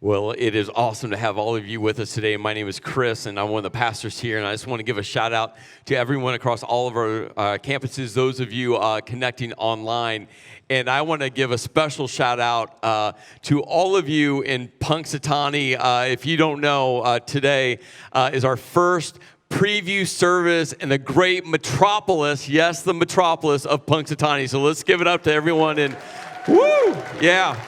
Well, it is awesome to have all of you with us today. My name is Chris, and I'm one of the pastors here, and I just want to give a shout out to everyone across all of our campuses, those of you connecting online. And I want to give a special shout out to all of you in Punxsutawney. If you don't know, today is our first preview service in the great metropolis, yes, the metropolis of Punxsutawney. So let's give it up to everyone, and woo, yeah.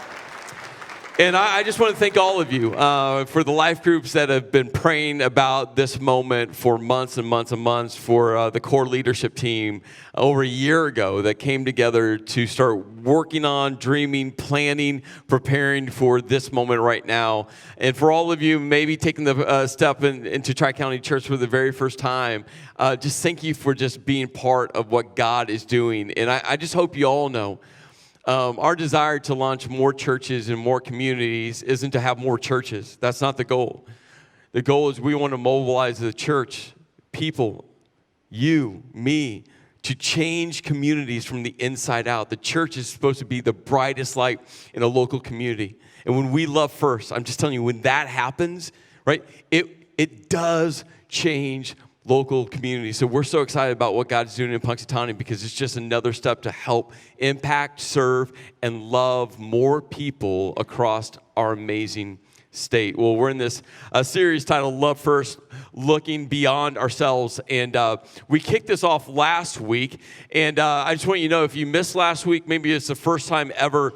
And I just want to thank all of you for the life groups that have been praying about this moment for months and months and months, for the core leadership team over a year ago that came together to start working on, dreaming, planning, preparing for this moment right now. And for all of you maybe taking the step into Tri-County Church for the very first time, just thank you for just being part of what God is doing. And I just hope you all know, our desire to launch more churches and more communities isn't to have more churches. That's not the goal. The goal is we want to mobilize the church, people, you, me, to change communities from the inside out. The church is supposed to be the brightest light in a local community. And when we love first, I'm just telling you, when that happens, right, it does change local community. So we're so excited about what God's doing in Punxsutawney because it's just another step to help impact, serve, and love more people across our amazing state. Well, we're in this series titled Love First, Looking Beyond Ourselves. And we kicked this off last week. And I just want you to know, if you missed last week, maybe it's the first time ever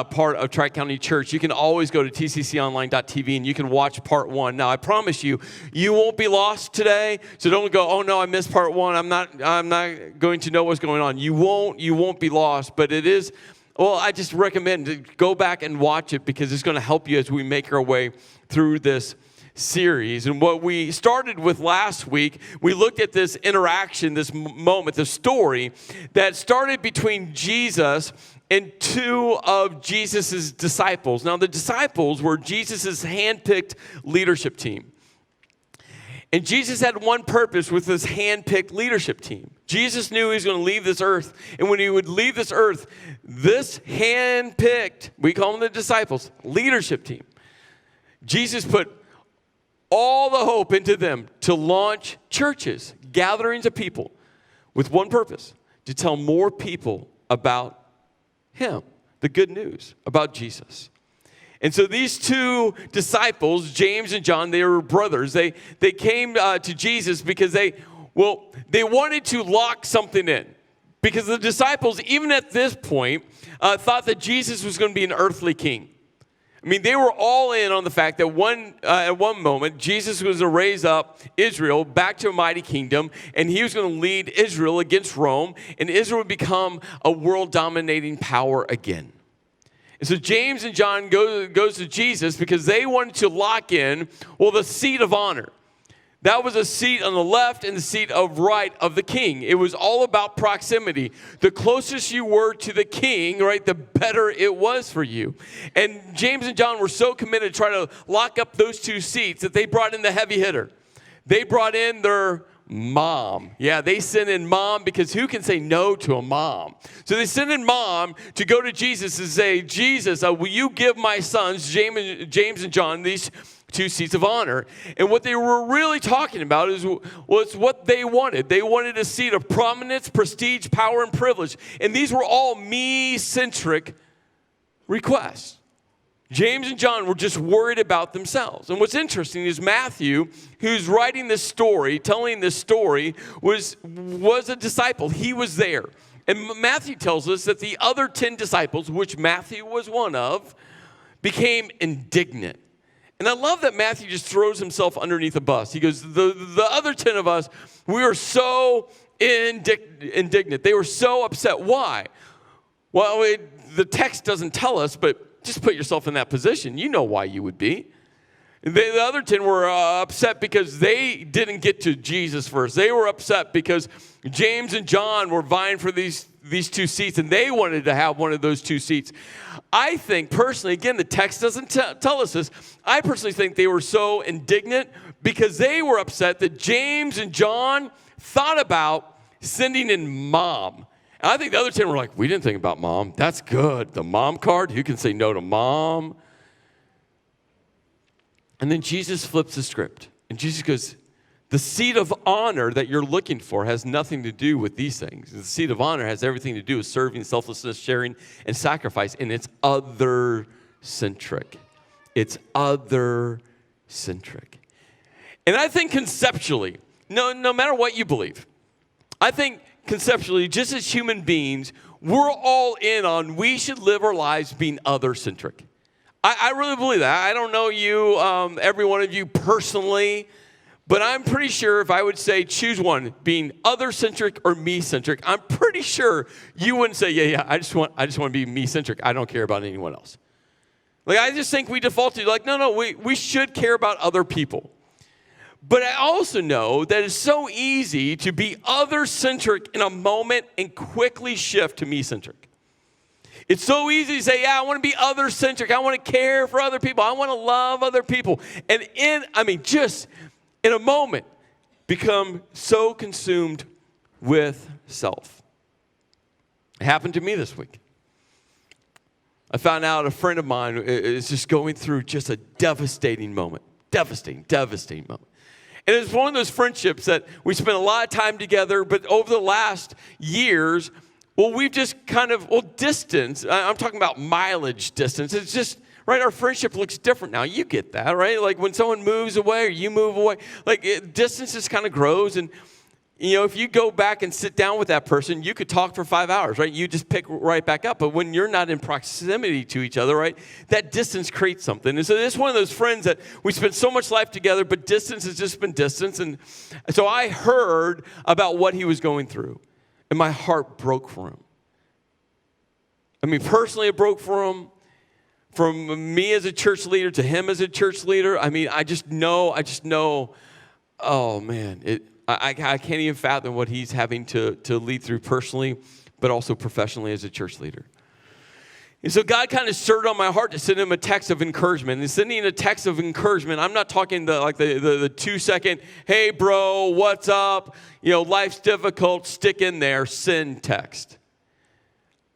part of Tri-County Church, you can always go to tcconline.tv and you can watch part one. Now, I promise you, you won't be lost today. So don't go, oh no, I missed part one. I'm not going to know what's going on. You won't be lost, but it is. Well, I just recommend to go back and watch it because it's going to help you as we make our way through this series. And what we started with last week, we looked at this interaction, this moment, the story that started between Jesus and two of Jesus' disciples. Now, the disciples were Jesus' handpicked leadership team. And Jesus had one purpose with this hand-picked leadership team. Jesus knew he was going to leave this earth. And when he would leave this earth, this hand-picked, we call them the disciples, leadership team, Jesus put all the hope into them to launch churches, gatherings of people with one purpose, to tell more people about him, the good news about Jesus. And so these two disciples, James and John, they were brothers. They came to Jesus because they wanted to lock something in. Because the disciples, even at this point, thought that Jesus was going to be an earthly king. I mean, they were all in on the fact that at one moment, Jesus was going to raise up Israel back to a mighty kingdom, and he was going to lead Israel against Rome, and Israel would become a world-dominating power again. And so James and John goes to Jesus because they wanted to lock in, the seat of honor. That was a seat on the left and the seat of right of the king. It was all about proximity. The closest you were to the king, right, the better it was for you. And James and John were so committed to try to lock up those two seats that they brought in the heavy hitter. They brought in their mom. Yeah, they sent in mom because who can say no to a mom? So they sent in mom to go to Jesus and say, Jesus, will you give my sons, James and John, these two seats of honor? And what they were really talking about was what they wanted. They wanted a seat of prominence, prestige, power, and privilege. And these were all me-centric requests. James and John were just worried about themselves. And what's interesting is Matthew, who's writing this story, telling this story, was a disciple. He was there. And Matthew tells us that the other 10 disciples, which Matthew was one of, became indignant. And I love that Matthew just throws himself underneath the bus. He goes, the other 10 of us, we were so indignant. They were so upset. Why? Well, the text doesn't tell us, but just put yourself in that position. You know why you would be. The other 10 were upset because they didn't get to Jesus first. They were upset because James and John were vying for these two seats, and they wanted to have one of those two seats. I think, personally, again, the text doesn't tell us this. I personally think they were so indignant because they were upset that James and John thought about sending in mom. And I think the other 10 were like, we didn't think about mom. That's good. The mom card, who can say no to mom? And then Jesus flips the script. And Jesus goes, the seat of honor that you're looking for has nothing to do with these things. The seat of honor has everything to do with serving, selflessness, sharing, and sacrifice. And it's other-centric. It's other-centric. And I think conceptually, no matter what you believe, I think conceptually, just as human beings, we're all in on we should live our lives being other-centric. I really believe that. I don't know you, every one of you personally, but I'm pretty sure if I would say choose one, being other-centric or me-centric, I'm pretty sure you wouldn't say, yeah, I just want to be me-centric. I don't care about anyone else. Like, I just think we default to, like, no, we should care about other people. But I also know that it's so easy to be other-centric in a moment and quickly shift to me-centric. It's so easy to say, yeah, I want to be other-centric. I want to care for other people. I want to love other people. And just in a moment, become so consumed with self. It happened to me this week. I found out a friend of mine is just going through just a devastating moment. Devastating moment. And it's one of those friendships that we spent a lot of time together, but over the last years, we've just kind of, distance. I'm talking about mileage distance. It's just, right, our friendship looks different now. You get that, right? Like when someone moves away or you move away, distance just kind of grows. And, if you go back and sit down with that person, you could talk for 5 hours, right? You just pick right back up. But when you're not in proximity to each other, right, that distance creates something. And so this is one of those friends that we spent so much life together, but distance has just been distance. And so I heard about what he was going through, and my heart broke for him. Personally, it broke for him. From me as a church leader to him as a church leader, I just know, oh man, I can't even fathom what he's having to lead through personally, but also professionally as a church leader. And so God kind of stirred on my heart to send him a text of encouragement. And sending a text of encouragement, I'm not talking the 2-second, hey bro, what's up? Life's difficult, stick in there, send text.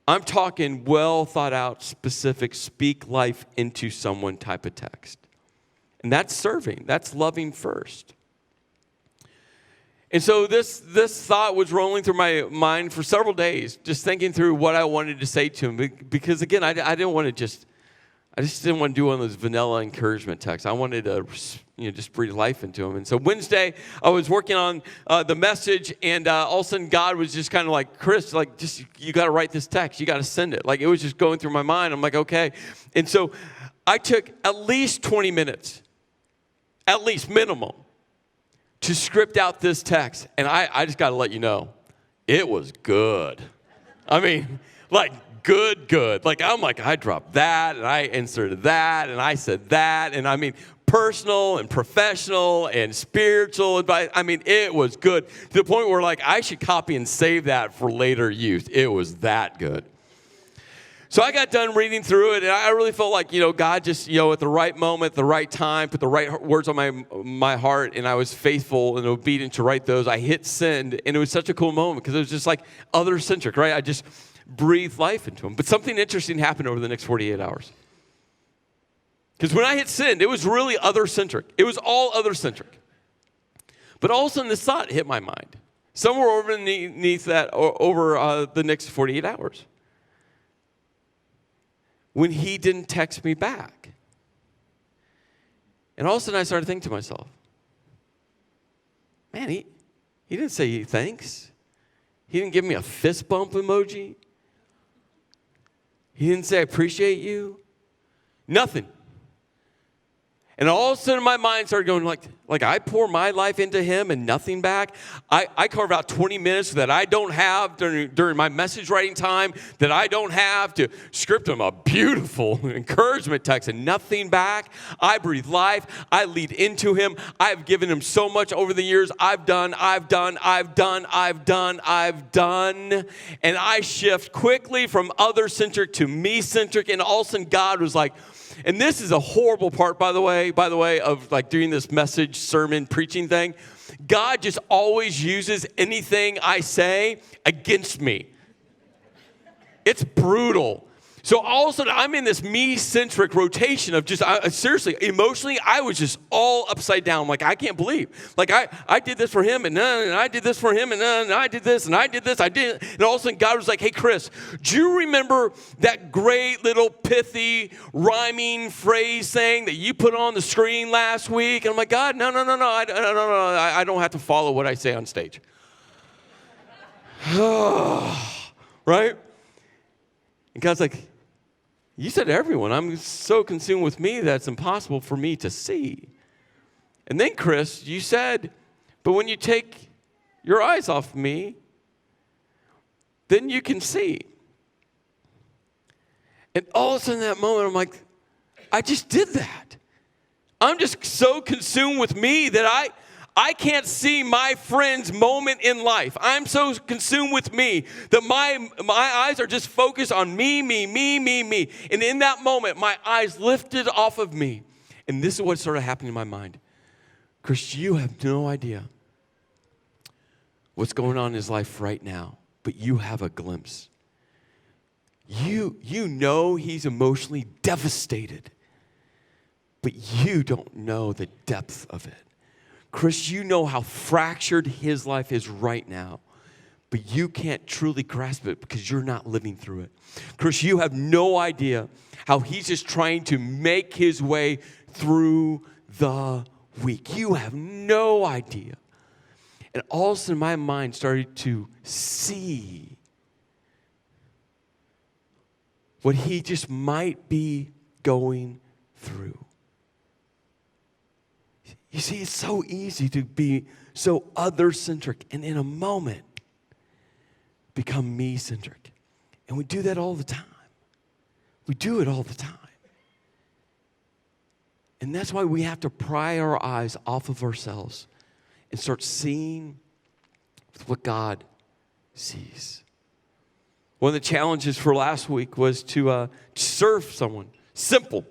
I'm talking well thought out, specific, speak life into someone type of text. And that's serving, that's loving first. And so this thought was rolling through my mind for several days, just thinking through what I wanted to say to him. Because again, I just didn't want to do one of those vanilla encouragement texts. I wanted to, just breathe life into him. And so Wednesday, I was working on the message, and all of a sudden God was just kind of like, Chris, you got to write this text. You got to send it. It was just going through my mind. I'm like, okay. And so I took at least 20 minutes, at least minimum, to script out this text. And I just got to let you know, it was good. Good. I dropped that, and I inserted that, and I said that, and personal and professional and spiritual advice. It was good to the point where I should copy and save that for later use. It was that good. So I got done reading through it, and I really felt like, God just, at the right moment, at the right time, put the right words on my heart, and I was faithful and obedient to write those. I hit send, and it was such a cool moment because it was just other-centric, right? I just breathed life into them. But something interesting happened over the next 48 hours. Because when I hit send, it was really other-centric. It was all other-centric. But all of a sudden, this thought hit my mind. Somewhere underneath that, over the next 48 hours. When he didn't text me back. And all of a sudden I started thinking to myself, man, he didn't say thanks. He didn't give me a fist bump emoji. He didn't say I appreciate you. Nothing. And all of a sudden my mind started going like I pour my life into him and nothing back. I carve out 20 minutes that I don't have during my message writing time, that I don't have to script him a beautiful encouragement text and nothing back. I breathe life. I lead into him. I've given him so much over the years. I've done. And I shift quickly from other-centric to me-centric. And all of a sudden God was like, and this is a horrible part, by the way, of doing this message, sermon, preaching thing. God just always uses anything I say against me. It's brutal. So all of a sudden, I'm in this me-centric rotation of just, seriously, emotionally, I was just all upside down. Like, I can't believe. Like, I did this for him, and I did this for him, and I did this, and I did this, I did. And all of a sudden, God was like, hey, Chris, do you remember that great little pithy rhyming phrase saying that you put on the screen last week? And I'm like, God, no, I don't have to follow what I say on stage. Right? And God's like, you said everyone. I'm so consumed with me that it's impossible for me to see. And then, Chris, you said, but when you take your eyes off me, then you can see. And all of a sudden in that moment, I'm like, I just did that. I'm just so consumed with me that I can't see my friend's moment in life. I'm so consumed with me that my eyes are just focused on me. And in that moment, my eyes lifted off of me. And this is what started happening in my mind. Chris, you have no idea what's going on in his life right now, but you have a glimpse. You know he's emotionally devastated, but you don't know the depth of it. Chris, you know how fractured his life is right now, but you can't truly grasp it because you're not living through it. Chris, you have no idea how he's just trying to make his way through the week. You have no idea. And all of a sudden, my mind started to see what he just might be going through. You see, it's so easy to be so other-centric and in a moment become me-centric. And we do that all the time. We do it all the time. And that's why we have to pry our eyes off of ourselves and start seeing what God sees. One of the challenges for last week was to serve someone. Simple.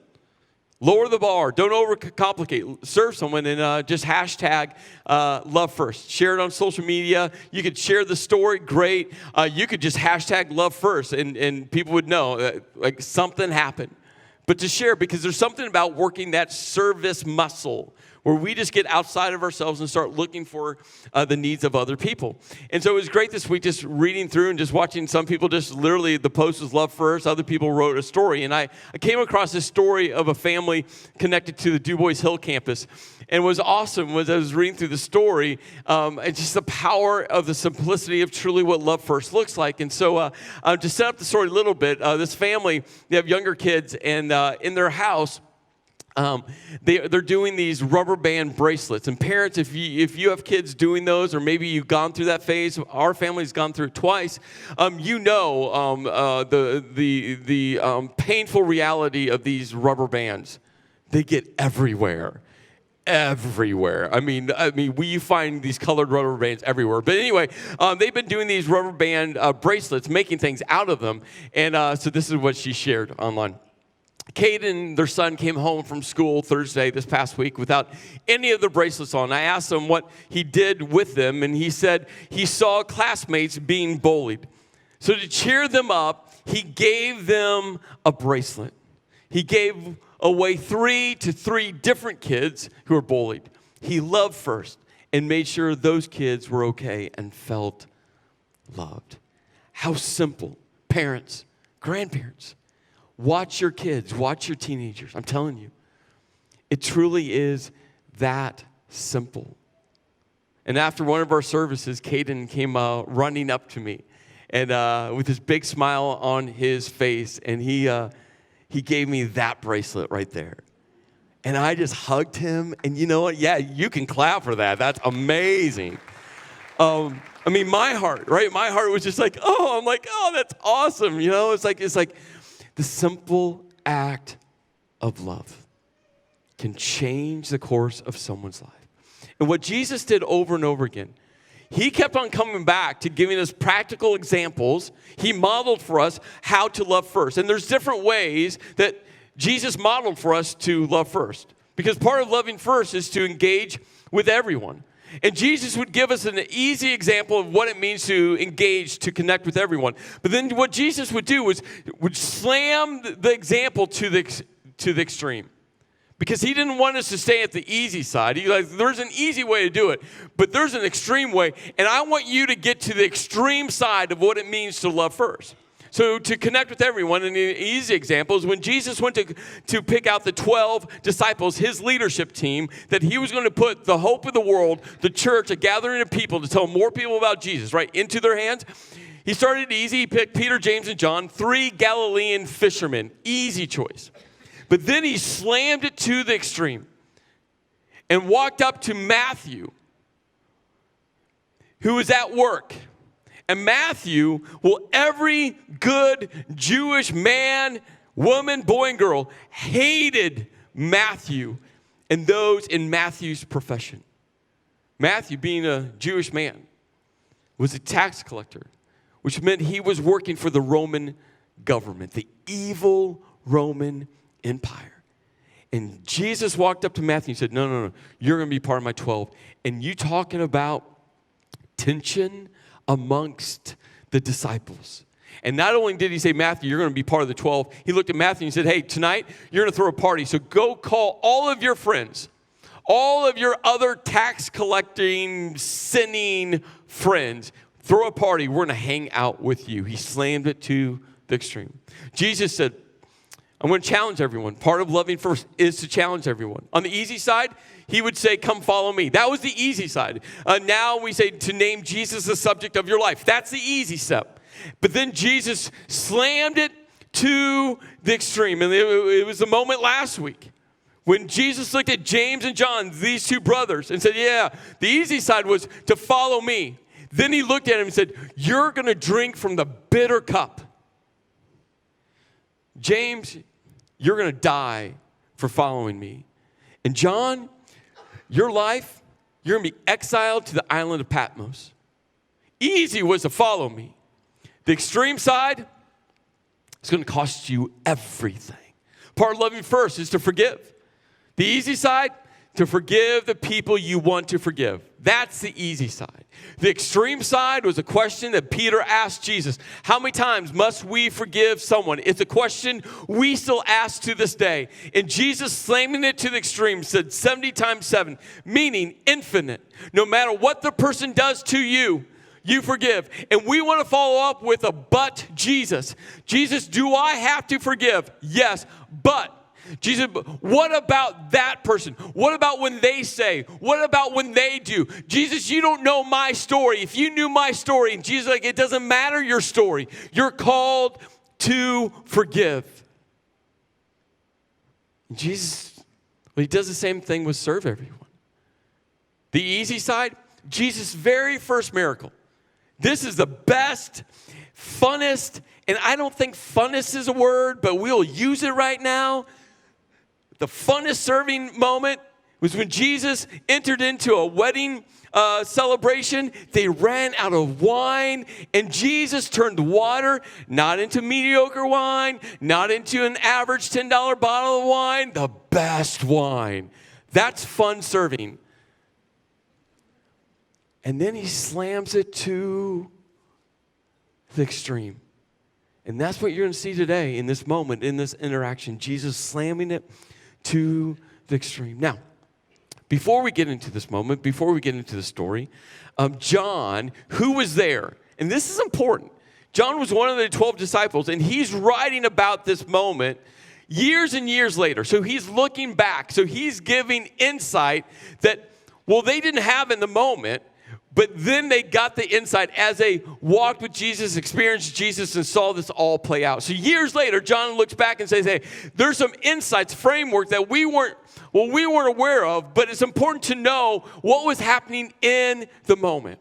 Lower the bar. Don't overcomplicate. Serve someone and just hashtag love first. Share it on social media. You could share the story. Great. You could just hashtag love first and people would know that, like, something happened. But to share, because there's something about working that service muscle where we just get outside of ourselves and start looking for the needs of other people. And so it was great this week just reading through and just watching some people just literally, the post was love first, other people wrote a story. And I came across this story of a family connected to the Du Bois Hill campus. And what was awesome was I was reading through the story, and just the power of the simplicity of truly what love first looks like. And so to set up the story a little bit, this family, they have younger kids, and in their house, they're doing these rubber band bracelets. And parents, if you have kids doing those, or maybe you've gone through that phase, our family's gone through it twice. You know the painful reality of these rubber bands. They get everywhere. Everywhere. I mean, we find these colored rubber bands everywhere. But anyway, they've been doing these rubber band bracelets, making things out of them. And so this is what she shared online. Caden, their son, came home from school Thursday this past week without any of the bracelets on. I asked him what he did with them, and he said he saw classmates being bullied. So to cheer them up, he gave them a bracelet. He gave away 3 to 3 different kids who were bullied. He loved first and made sure those kids were okay and felt loved. How simple. Parents, grandparents, watch your kids, watch your teenagers. I'm telling you, it truly is that simple. And after one of our services, Caden came running up to me, and with this big smile on his face, and he gave me that bracelet right there. And I just hugged him, and you know what? Yeah, you can clap for that. That's amazing. My heart, right? My heart was just like, I'm like, that's awesome. You know, it's like the simple act of love can change the course of someone's life. And what Jesus did over and over again, he kept on coming back to giving us practical examples. He modeled for us how to love first. And there's different ways that Jesus modeled for us to love first. Because part of loving first is to engage with everyone. And Jesus would give us an easy example of what it means to engage, to connect with everyone. But then what Jesus would do was would slam the example to the extreme. Because he didn't want us to stay at the easy side. He's like, there's an easy way to do it, but there's an extreme way. And I want you to get to the extreme side of what it means to love first. So to connect with everyone, and an easy example is when Jesus went to pick out the 12 disciples, his leadership team, that he was going to put the hope of the world, the church, a gathering of people to tell more people about Jesus, right, into their hands. He started easy. He picked Peter, James, and John, 3 Galilean fishermen. Easy choice. But then he slammed it to the extreme and walked up to Matthew, who was at work. And Matthew, well, every good Jewish man, woman, boy, and girl hated Matthew and those in Matthew's profession. Matthew, being a Jewish man, was a tax collector, which meant he was working for the Roman government, the evil Roman Empire. And Jesus walked up to Matthew and said, no, you're going to be part of my 12. And you talking about tension amongst the disciples. And not only did he say, Matthew, you're going to be part of the 12, he looked at Matthew and said, hey, tonight you're going to throw a party. So go call all of your friends, all of your other tax collecting, sinning friends. Throw a party. We're going to hang out with you. He slammed it to the extreme. Jesus said, I'm going to challenge everyone. Part of loving first is to challenge everyone. On the easy side, he would say, come follow me. That was the easy side. Now we say to name Jesus the subject of your life. That's the easy step. But then Jesus slammed it to the extreme. And it was the moment last week when Jesus looked at James and John, these 2 brothers, and said, yeah, the easy side was to follow me. Then he looked at him and said, you're going to drink from the bitter cup. James, you're going to die for following me. And John, your life, you're going to be exiled to the island of Patmos. Easy was to follow me. The extreme side is going to cost you everything. Part of loving first is to forgive. The easy side, to forgive the people you want to forgive. That's the easy side. The extreme side was a question that Peter asked Jesus. How many times must we forgive someone? It's a question we still ask to this day. And Jesus, slamming it to the extreme, said 70 times 7, meaning infinite. No matter what the person does to you, you forgive. And we want to follow up with a but Jesus. Jesus, do I have to forgive? Yes, but Jesus, what about that person? What about when they say? What about when they do? Jesus, you don't know my story. If you knew my story, and Jesus, like, it doesn't matter your story. You're called to forgive. And Jesus, well, he does the same thing with serve everyone. The easy side, Jesus' very first miracle. This is the best, funnest, and I don't think funnest is a word, but we'll use it right now. The funnest serving moment was when Jesus entered into a wedding celebration. They ran out of wine, and Jesus turned water not into mediocre wine, not into an average $10 bottle of wine, the best wine. That's fun serving. And then he slams it to the extreme. And that's what you're going to see today in this moment, in this interaction. Jesus slamming it to the extreme. Now, before we get into this moment, before we get into the story, John, who was there, and this is important. John was one of the 12 disciples, and he's writing about this moment years and years later. So he's looking back. So he's giving insight that, well, they didn't have in the moment, but then they got the insight as they walked with Jesus, experienced Jesus, and saw this all play out. So years later, John looks back and says, hey, there's some insights, framework that we weren't aware of, but it's important to know what was happening in the moment.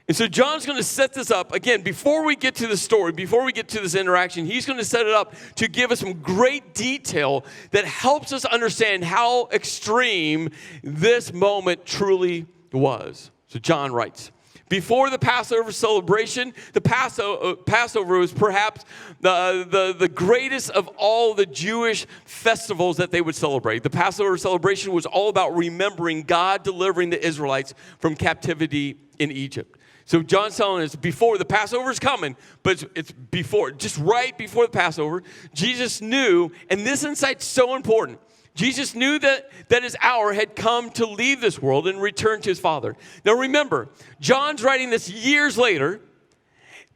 And so John's going to set this up. Again, before we get to the story, before we get to this interaction, he's going to set it up to give us some great detail that helps us understand how extreme this moment truly was. So John writes, Before the Passover celebration, the Passover was perhaps the greatest of all the Jewish festivals that they would celebrate. The Passover celebration was all about remembering God delivering the Israelites from captivity in Egypt. So John's telling us before the Passover is coming, but it's before, just right before the Passover, Jesus knew, and this insight's so important, Jesus knew that his hour had come to leave this world and return to his Father. Now remember, John's writing this years later,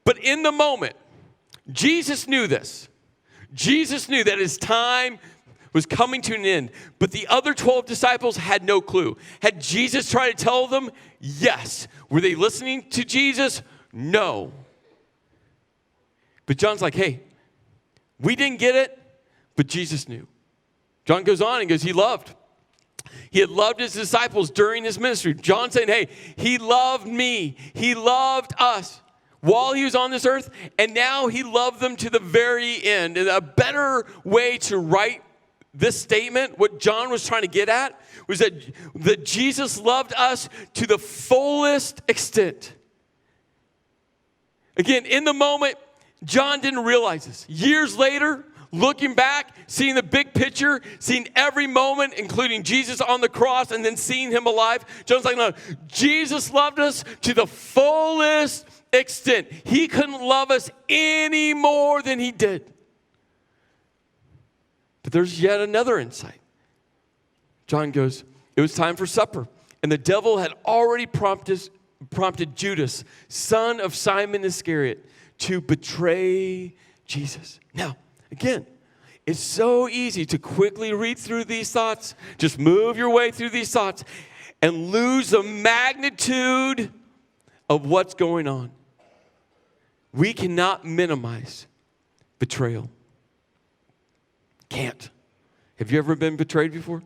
but in the moment, Jesus knew this. Jesus knew that his time was coming to an end, but the other 12 disciples had no clue. Had Jesus tried to tell them? Yes. Were they listening to Jesus? No. But John's like, hey, we didn't get it, but Jesus knew. John goes on and goes, he loved. He had loved his disciples during his ministry. John saying, hey, he loved me. He loved us while he was on this earth, and now he loved them to the very end. And a better way to write this statement, what John was trying to get at, was that Jesus loved us to the fullest extent. Again, in the moment, John didn't realize this. Years later, looking back, seeing the big picture, seeing every moment, including Jesus on the cross, and then seeing him alive, John's like, no, Jesus loved us to the fullest extent. He couldn't love us any more than he did. But there's yet another insight. John goes, it was time for supper, and the devil had already prompted Judas, son of Simon Iscariot, to betray Jesus. Now, again, it's so easy to quickly read through these thoughts, just move your way through these thoughts, and lose the magnitude of what's going on. We cannot minimize betrayal. Can't. Have you ever been betrayed before?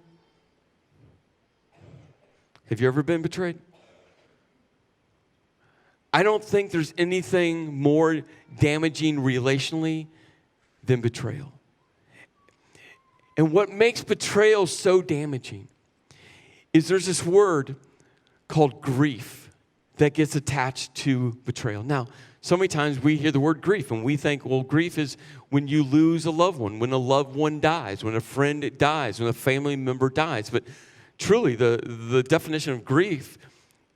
Have you ever been betrayed? I don't think there's anything more damaging relationally than betrayal. And what makes betrayal so damaging is there's this word called grief that gets attached to betrayal. Now, so many times we hear the word grief and we think, well, grief is when you lose a loved one, when a loved one dies, when a friend dies, when a family member dies. But truly, the definition of grief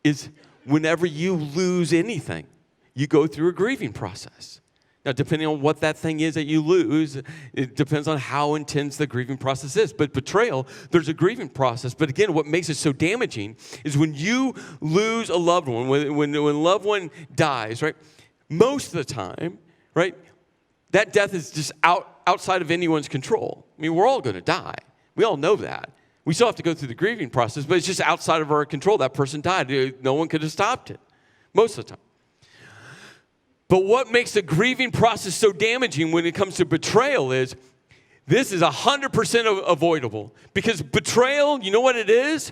is whenever you lose anything, you go through a grieving process. Now, depending on what that thing is that you lose, it depends on how intense the grieving process is. But betrayal, there's a grieving process. But again, what makes it so damaging is when you lose a loved one, when a loved one dies, right? Most of the time, right, that death is just outside of anyone's control. I mean, we're all going to die. We all know that. We still have to go through the grieving process, but it's just outside of our control. That person died. No one could have stopped it most of the time. But what makes the grieving process so damaging when it comes to betrayal is this is 100% avoidable. Because betrayal, you know what it is?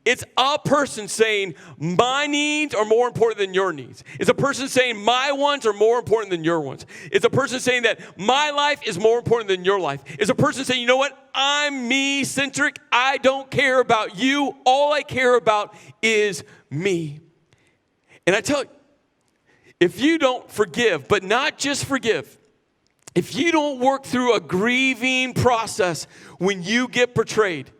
It's a person saying, my needs are more important than your needs. It's a person saying, my wants are more important than your wants. It's a person saying that my life is more important than your life. It's a person saying, you know what? I'm me-centric. I don't care about you. All I care about is me. And I tell you, if you don't forgive, but not just forgive, if you don't work through a grieving process when you get betrayed,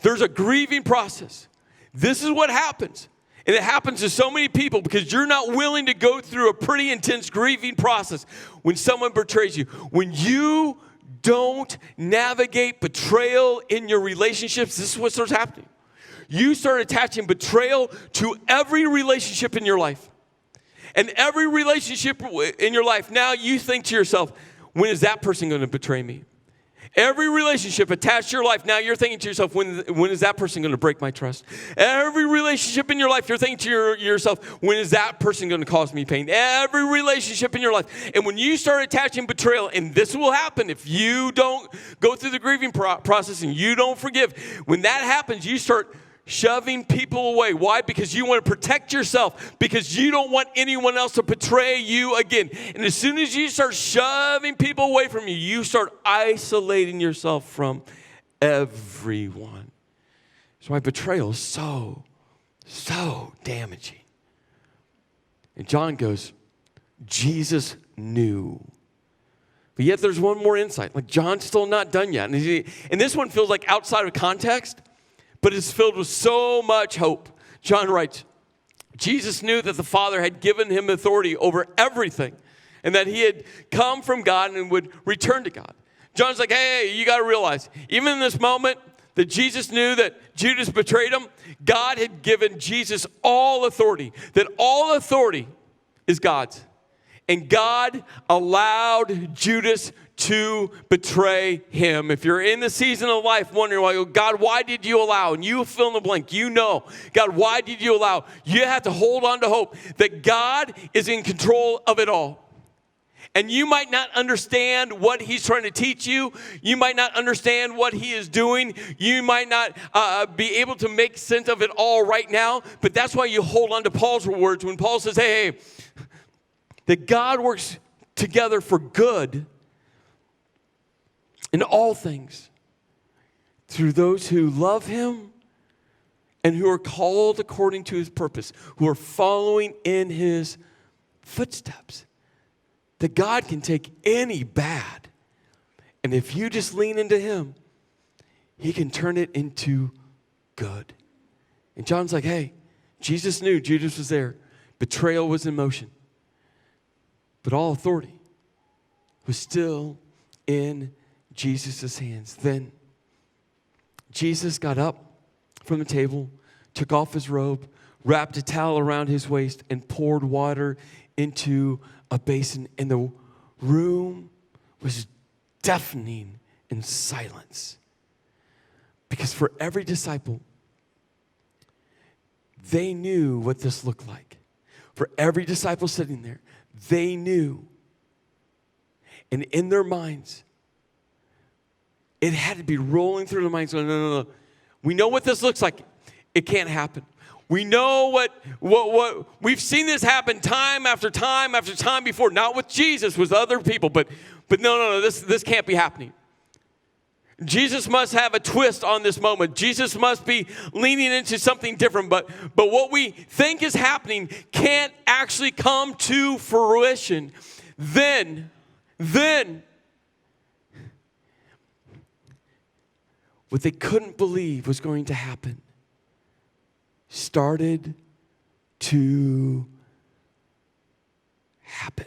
there's a grieving process. This is what happens. And it happens to so many people because you're not willing to go through a pretty intense grieving process when someone betrays you. When you don't navigate betrayal in your relationships, this is what starts happening. You start attaching betrayal to every relationship in your life. And every relationship in your life, now you think to yourself, when is that person going to betray me? Every relationship attached to your life, now you're thinking to yourself, when is that person going to break my trust? Every relationship in your life, you're thinking to yourself, when is that person going to cause me pain? Every relationship in your life. And when you start attaching betrayal, and this will happen if you don't go through the grieving process and you don't forgive, when that happens, you start shoving people away. Why? Because you want to protect yourself. Because you don't want anyone else to betray you again. And as soon as you start shoving people away from you, you start isolating yourself from everyone. That's why betrayal is so damaging. And John goes, Jesus knew. But yet there's one more insight. Like, John's still not done yet. And this one feels like outside of context, but it's filled with so much hope. John writes, Jesus knew that the Father had given him authority over everything and that he had come from God and would return to God. John's like, hey, you got to realize, even in this moment that Jesus knew that Judas betrayed him, God had given Jesus all authority, that all authority is God's. And God allowed Judas to betray him. If you're in the season of life wondering, why, God, why did you allow? And you fill in the blank, you know, God, why did you allow? You have to hold on to hope that God is in control of it all. And you might not understand what he's trying to teach you. You might not understand what he is doing. You might not be able to make sense of it all right now. But that's why you hold on to Paul's words when Paul says, hey, that God works together for good in all things through those who love him and who are called according to his purpose, who are following in his footsteps. That God can take any bad, and if you just lean into him, he can turn it into good. And John's like, hey, Jesus knew Judas was there. Betrayal was in motion. But all authority was still in Jesus' hands. Then Jesus got up from the table, took off his robe, wrapped a towel around his waist, and poured water into a basin. And the room was deafening in silence. Because for every disciple, they knew what this looked like. For every disciple sitting there, they knew. And in their minds, it had to be rolling through their minds going, no. We know what this looks like. It can't happen. We know what we've seen this happen time after time after time before. Not with Jesus, with other people, but no, this can't be happening. Jesus must have a twist on this moment. Jesus must be leaning into something different. But what we think is happening can't actually come to fruition. Then, what they couldn't believe was going to happen started to happen.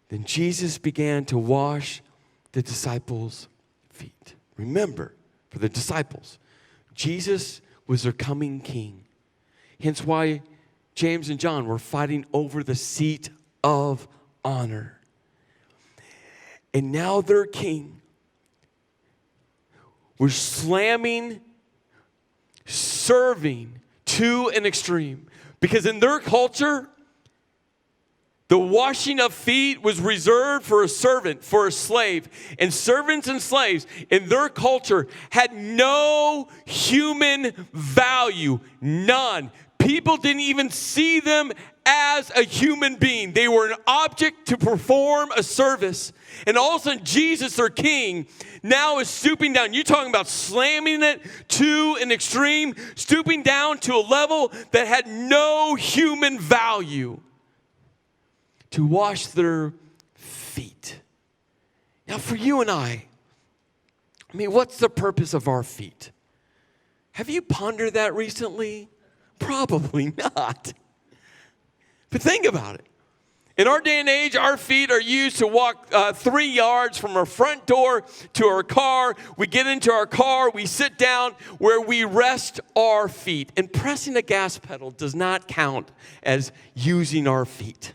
Then Jesus began to wash the disciples' feet. Remember, for the disciples, Jesus was their coming king. Hence why James and John were fighting over the seat of honor. And now their king was serving to an extreme. Because in their culture, the washing of feet was reserved for a servant, for a slave. And servants and slaves in their culture had no human value, none. People didn't even see them as a human being. They were an object to perform a service. And all of a sudden, Jesus, their king, now is stooping down. You're talking about slamming it to an extreme, stooping down to a level that had no human value, to wash their feet. Now, for you and I mean, what's the purpose of our feet? Have you pondered that recently? Probably not. But think about it. In our day and age, our feet are used to walk 3 yards from our front door to our car. We get into our car, we sit down where we rest our feet. And pressing the gas pedal does not count as using our feet.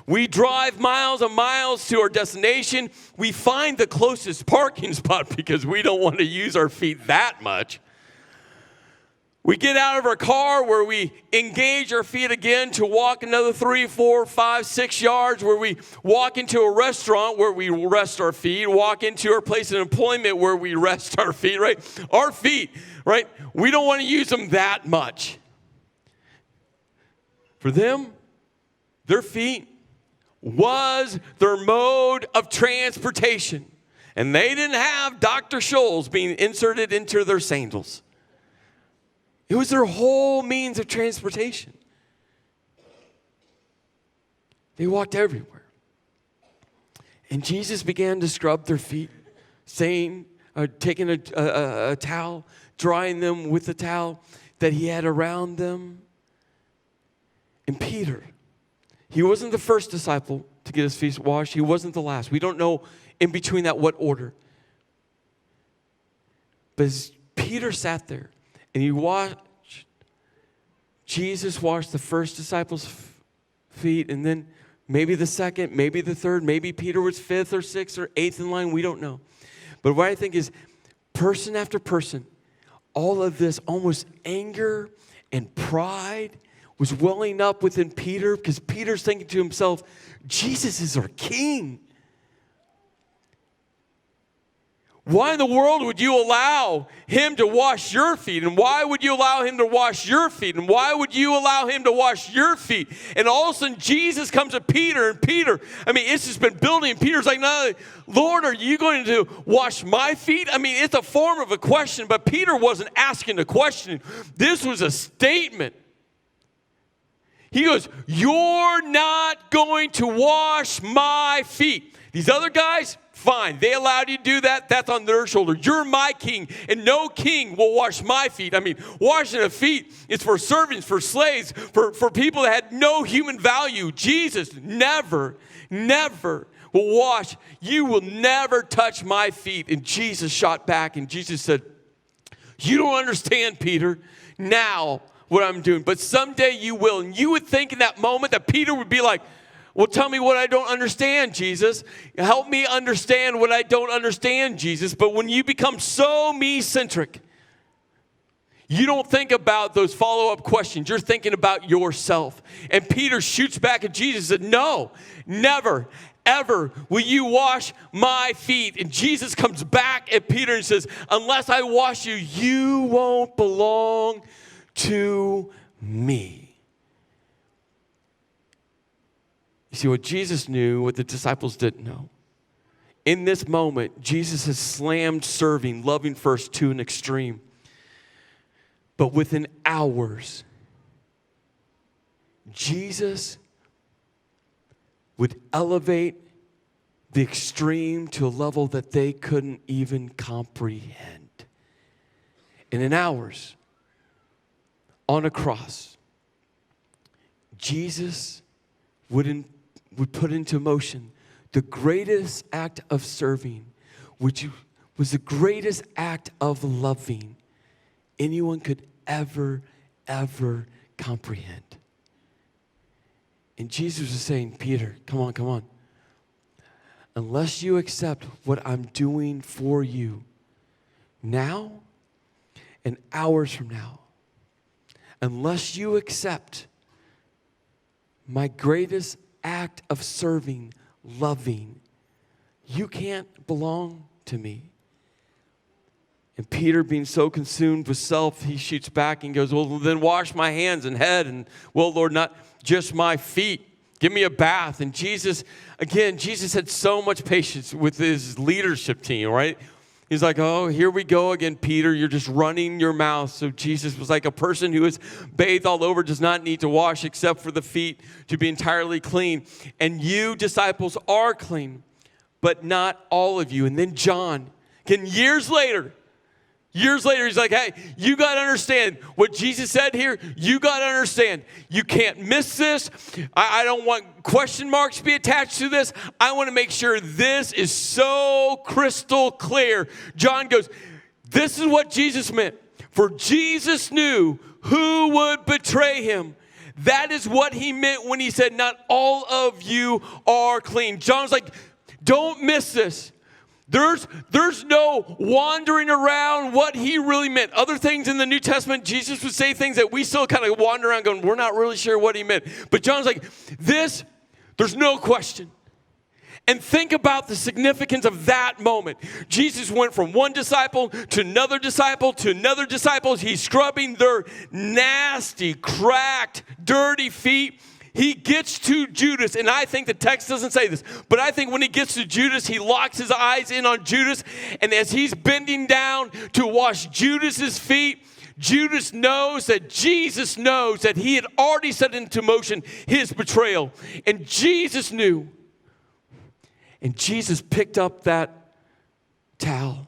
We drive miles and miles to our destination. We find the closest parking spot because we don't want to use our feet that much. We get out of our car where we engage our feet again to walk another 3, 4, 5, 6 yards, where we walk into a restaurant where we rest our feet, walk into our place of employment where we rest our feet, right? Our feet, right? We don't want to use them that much. For them, their feet was their mode of transportation. And they didn't have Dr. Scholl's being inserted into their sandals. It was their whole means of transportation. They walked everywhere. And Jesus began to scrub their feet, taking a towel, drying them with the towel that he had around them. And Peter, he wasn't the first disciple to get his feet washed. He wasn't the last. We don't know in between that what order. But as Peter sat there and he watched Jesus wash the first disciple's feet, and then maybe the second, maybe the third, maybe Peter was fifth or sixth or eighth in line. We don't know. But what I think is person after person, all of this almost anger and pride was welling up within Peter, because Peter's thinking to himself, Jesus is our king. Why in the world would you allow him to wash your feet? And why would you allow him to wash your feet? And why would you allow him to wash your feet? And all of a sudden, Jesus comes to Peter, and Peter, it's just been building. And Peter's like, no, Lord, are you going to wash my feet? It's a form of a question, but Peter wasn't asking a question. This was a statement. He goes, you're not going to wash my feet. These other guys, fine. They allowed you to do that. That's on their shoulder. You're my king, and no king will wash my feet. Washing of feet is for servants, for slaves, for people that had no human value. Jesus never will wash. You will never touch my feet. And Jesus shot back, and Jesus said, you don't understand, Peter, now what I'm doing, but someday you will. And you would think in that moment that Peter would be like, well, tell me what I don't understand, Jesus. Help me understand what I don't understand, Jesus. But when you become so me-centric, you don't think about those follow-up questions. You're thinking about yourself. And Peter shoots back at Jesus and said, no, never, ever will you wash my feet. And Jesus comes back at Peter and says, unless I wash you, you won't belong to me. You see, what Jesus knew, what the disciples didn't know. In this moment, Jesus has slammed serving, loving first to an extreme. But within hours, Jesus would elevate the extreme to a level that they couldn't even comprehend. And in hours, on a cross, Jesus would put into motion the greatest act of serving, which was the greatest act of loving anyone could ever comprehend. And Jesus was saying, Peter, come on. Unless you accept what I'm doing for you now and hours from now, unless you accept my greatest act of serving, loving, you can't belong to me. And Peter, being so consumed with self, he shoots back and goes, well, then wash my hands and head. And, well, Lord, not just my feet. Give me a bath. And Jesus had so much patience with his leadership team, right? He's like, oh, here we go again, Peter. You're just running your mouth. So Jesus was like, a person who is bathed all over does not need to wash except for the feet to be entirely clean. And you, disciples, are clean, but not all of you. And then John, again, years later, he's like, hey, you got to understand what Jesus said here. You got to understand. You can't miss this. I don't want question marks to be attached to this. I want to make sure this is so crystal clear. John goes, this is what Jesus meant. For Jesus knew who would betray him. That is what he meant when he said, not all of you are clean. John's like, don't miss this. There's no wandering around what he really meant. Other things in the New Testament, Jesus would say things that we still kind of wander around going, we're not really sure what he meant. But John's like, there's no question. And think about the significance of that moment. Jesus went from one disciple to another disciple to another disciple. He's scrubbing their nasty, cracked, dirty feet. He gets to Judas, and I think the text doesn't say this, but I think when he gets to Judas, he locks his eyes in on Judas, and as he's bending down to wash Judas's feet, Judas knows that Jesus knows that he had already set into motion his betrayal. And Jesus knew. And Jesus picked up that towel,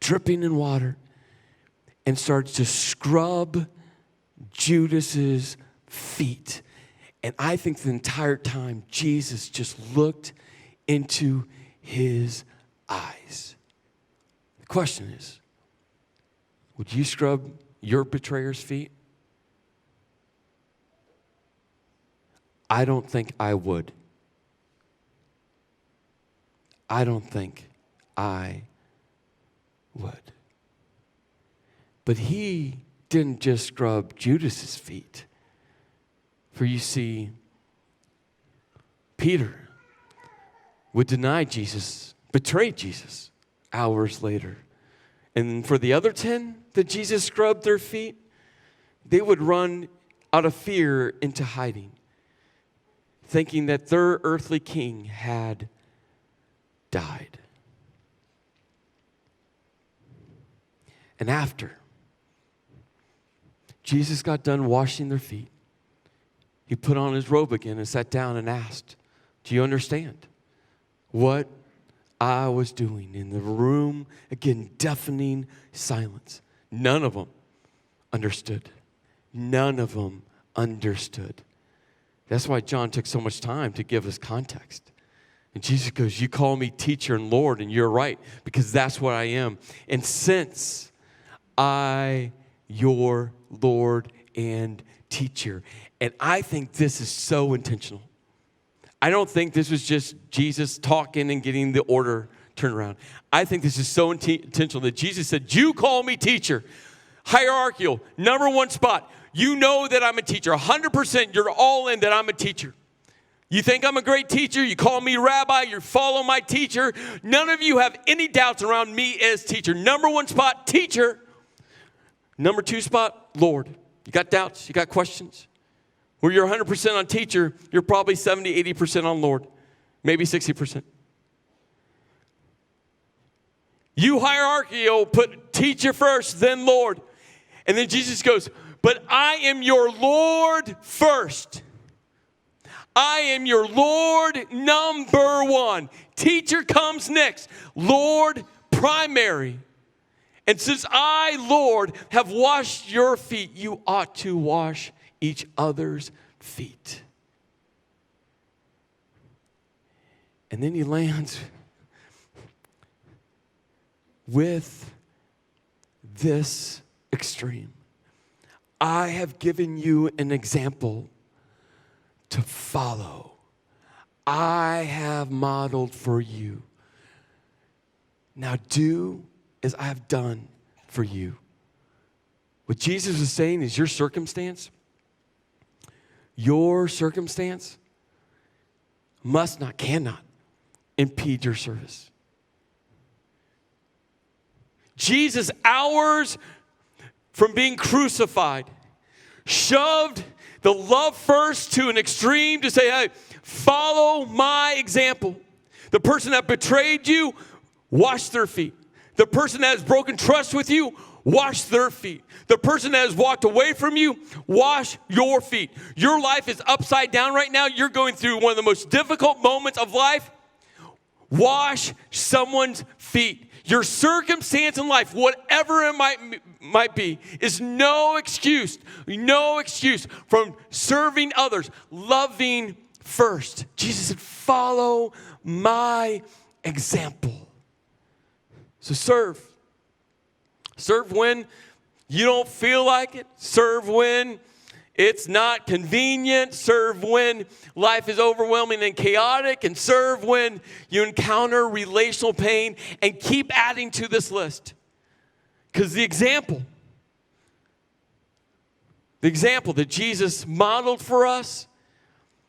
dripping in water, and started to scrub Judas's feet. And I think the entire time, Jesus just looked into his eyes. The question is, would you scrub your betrayer's feet? I don't think I would. I don't think I would. But he didn't just scrub Judas's feet. For you see, Peter would deny Jesus, betray Jesus hours later. And for the other 10 that Jesus scrubbed their feet, they would run out of fear into hiding, thinking that their earthly king had died. And after Jesus got done washing their feet, he put on his robe again and sat down and asked, do you understand what I was doing? In the room, again, deafening silence. None of them understood. None of them understood. That's why John took so much time to give us context. And Jesus goes, you call me teacher and Lord, and you're right, because that's what I am. And since I, your Lord and teacher. And I think this is so intentional. I don't think this was just Jesus talking and getting the order turned around. I think this is so intentional that Jesus said, you call me teacher. Hierarchical, number one spot. You know that I'm a teacher. 100% you're all in that I'm a teacher. You think I'm a great teacher. You call me rabbi. You follow my teacher. None of you have any doubts around me as teacher. Number one spot, teacher. Number two spot, Lord. You got doubts? You got questions? Where you're 100% on teacher, you're probably 70, 80% on Lord. Maybe 60%. You hierarchical, put teacher first, then Lord. And then Jesus goes, but I am your Lord first. I am your Lord number one. Teacher comes next. Lord primary. And since I, Lord, have washed your feet, you ought to wash each other's feet. And then he lands with this extreme. I have given you an example to follow. I have modeled for you. Now do as I have done for you. What Jesus is saying is your circumstance must not, cannot impede your service. Jesus, hours from being crucified, shoved the love first to an extreme to say, hey, follow my example. The person that betrayed you, wash their feet. The person that has broken trust with you, wash their feet. The person that has walked away from you, wash your feet. Your life is upside down right now. You're going through one of the most difficult moments of life. Wash someone's feet. Your circumstance in life, whatever it might be, is no excuse from serving others, loving first. Jesus said, follow my example. So serve. Serve when you don't feel like it. Serve when it's not convenient. Serve when life is overwhelming and chaotic. And serve when you encounter relational pain. And keep adding to this list. Because the example that Jesus modeled for us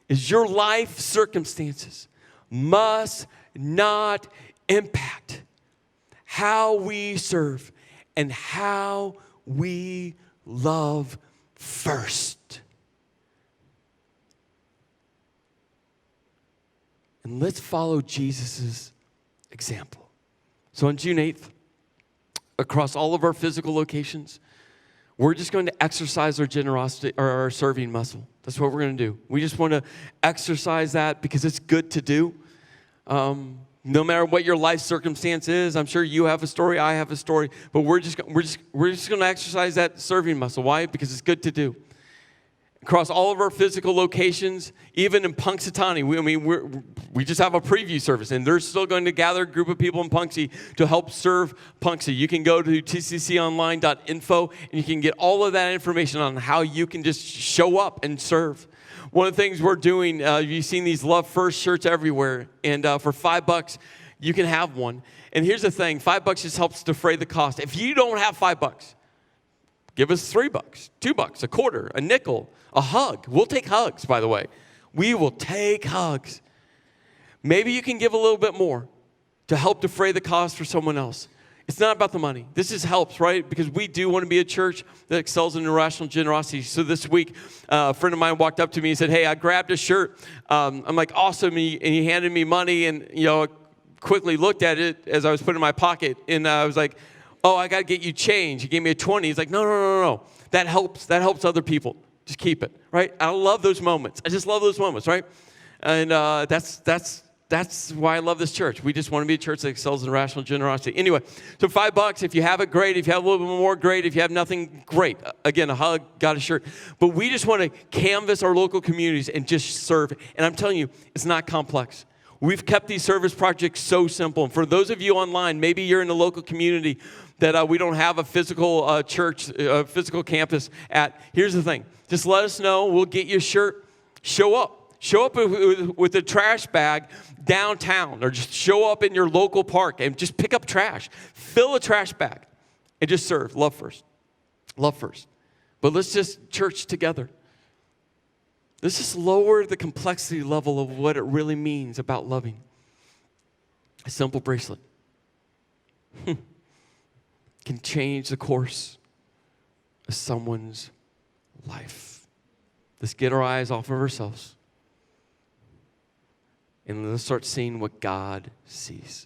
is your life circumstances must not impact how we serve and how we love first. And let's follow Jesus' example. So on June 8th, across all of our physical locations, We're just going to exercise our generosity or our serving muscle. That's what we're going to do. We just want to exercise that because it's good to do. No matter what your life circumstance is, I'm sure you have a story, I have a story, but we're just going to exercise that serving muscle. Why? Because it's good to do. Across all of our physical locations, even in Punxsutawney, we just have a preview service, and they're still going to gather a group of people in Punxsutawney to help serve Punxsutawney. You can go to tcconline.info, and you can get all of that information on how you can just show up and serve. One of the things we're doing, you've seen these Love First shirts everywhere, and for $5, you can have one. And here's the thing, $5 just helps defray the cost. If you don't have $5, give us $3, $2, a quarter, a nickel, a hug. We'll take hugs, by the way. We will take hugs. Maybe you can give a little bit more to help defray the cost for someone else. It's not about the money. This just helps, right? Because we do want to be a church that excels in irrational generosity. So this week, a friend of mine walked up to me and said, hey, I grabbed a shirt. I'm like, awesome. And he handed me money and, quickly looked at it as I was putting it in my pocket. And I was like, oh, I got to get you change. He gave me a 20. He's like, no. That helps other people. Just keep it, right? I love those moments. I just love those moments, right? And that's why I love this church. We just want to be a church that excels in rational generosity. Anyway, so $5, if you have it, great. If you have a little bit more, great. If you have nothing, great. Again, a hug, got a shirt. But we just want to canvas our local communities and just serve. And I'm telling you, it's not complex. We've kept these service projects so simple. And for those of you online, maybe you're in a local community that we don't have a physical church, physical campus at. Here's the thing. Just let us know. We'll get you a shirt. Show up. Show up with a trash bag downtown, or just show up in your local park and just pick up trash. Fill a trash bag and just serve. Love first. Love first. But let's just church together. Let's just lower the complexity level of what it really means about loving. A simple bracelet can change the course of someone's life. Let's get our eyes off of ourselves and let's start seeing what God sees.